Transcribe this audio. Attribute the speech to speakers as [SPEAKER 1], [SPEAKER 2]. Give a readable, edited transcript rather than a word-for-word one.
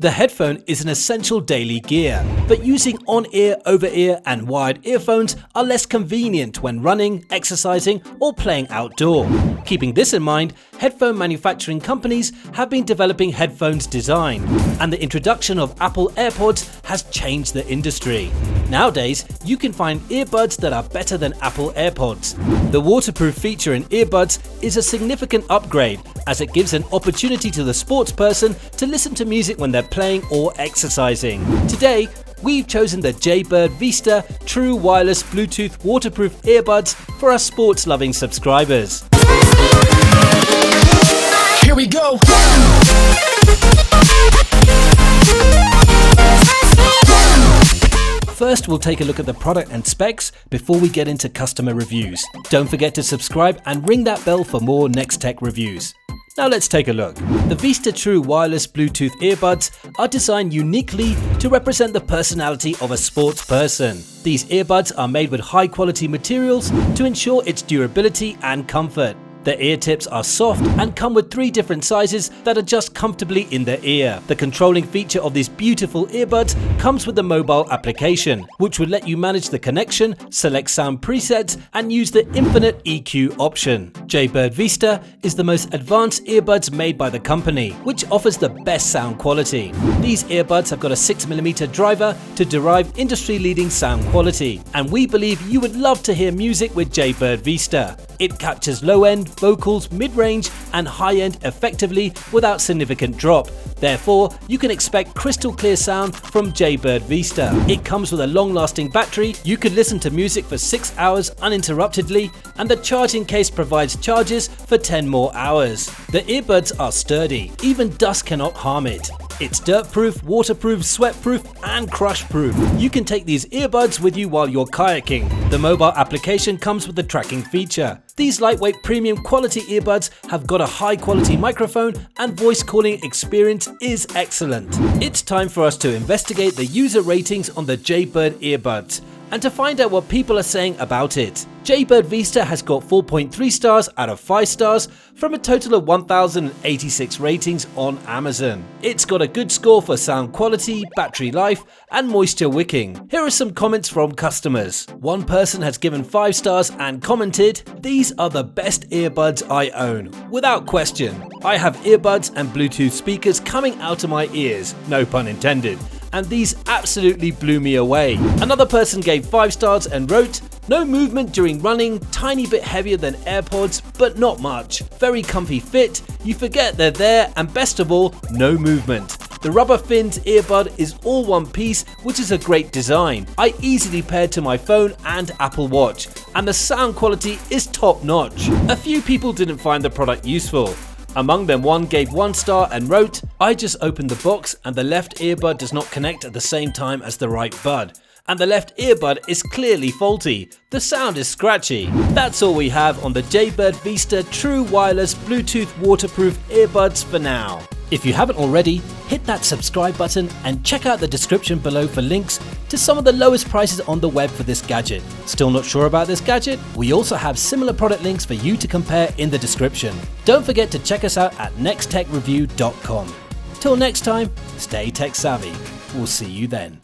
[SPEAKER 1] The headphone is an essential daily gear, but using on-ear, over-ear and wired earphones are less convenient when running, exercising or playing outdoor. Keeping this in mind, headphone manufacturing companies have been developing headphones design, and the introduction of Apple AirPods has changed the industry. Nowadays, you can find earbuds that are better than Apple AirPods. The waterproof feature in earbuds is a significant upgrade, as it gives an opportunity to the sports person to listen to music when they're playing or exercising. Today, we've chosen the Jaybird Vista True Wireless Bluetooth Waterproof Earbuds for our sports-loving subscribers.
[SPEAKER 2] Here we go!
[SPEAKER 1] First, we'll take a look at the product and specs before we get into customer reviews. Don't forget to subscribe and ring that bell for more Next Tech reviews. Now let's take a look. The Vista True Wireless Bluetooth Earbuds are designed uniquely to represent the personality of a sports person. These earbuds are made with high quality materials to ensure its durability and comfort. The ear tips are soft and come with 3 different sizes that adjust comfortably in the ear. The controlling feature of these beautiful earbuds comes with the mobile application, which will let you manage the connection, select sound presets, and use the infinite EQ option. Jaybird Vista is the most advanced earbuds made by the company, which offers the best sound quality. These earbuds have got a 6mm driver to derive industry-leading sound quality, and we believe you would love to hear music with Jaybird Vista. It captures low-end, vocals, mid-range and high-end effectively without significant drop. Therefore, you can expect crystal clear sound from Jaybird Vista. It comes with a long-lasting battery. You can listen to music for 6 hours uninterruptedly, and the charging case provides charges for 10 more hours. The earbuds are sturdy. Even dust cannot harm it. It's dirt-proof, waterproof, sweat-proof and crush-proof. You can take these earbuds with you while you're kayaking. The mobile application comes with the tracking feature. These lightweight premium quality earbuds have got a high-quality microphone and voice calling experience is excellent. It's time for us to investigate the user ratings on the Jaybird earbuds and to find out what people are saying about it. Jaybird Vista has got 4.3 stars out of 5 stars from a total of 1,086 ratings on Amazon. It's got a good score for sound quality, battery life and moisture wicking. Here are some comments from customers. One person has given 5 stars and commented, "These are the best earbuds I own, without question. I have earbuds and Bluetooth speakers coming out of my ears, no pun intended, and these absolutely blew me away." Another person gave 5 stars and wrote, "No movement during running, tiny bit heavier than AirPods, but not much. Very comfy fit, you forget they're there, and best of all, no movement. The rubber fins earbud is all one piece, which is a great design. I easily pair to my phone and Apple Watch, and the sound quality is top notch." A few people didn't find the product useful. Among them, one gave 1 star and wrote, "I just opened the box and the left earbud does not connect at the same time as the right bud. And the left earbud is clearly faulty. The sound is scratchy." That's all we have on the Jaybird Vista True Wireless Bluetooth Waterproof Earbuds for now. If you haven't already, hit that subscribe button and check out the description below for links to some of the lowest prices on the web for this gadget. Still not sure about this gadget? We also have similar product links for you to compare in the description. Don't forget to check us out at nexttechreview.com. Till next time, stay tech savvy. We'll see you then.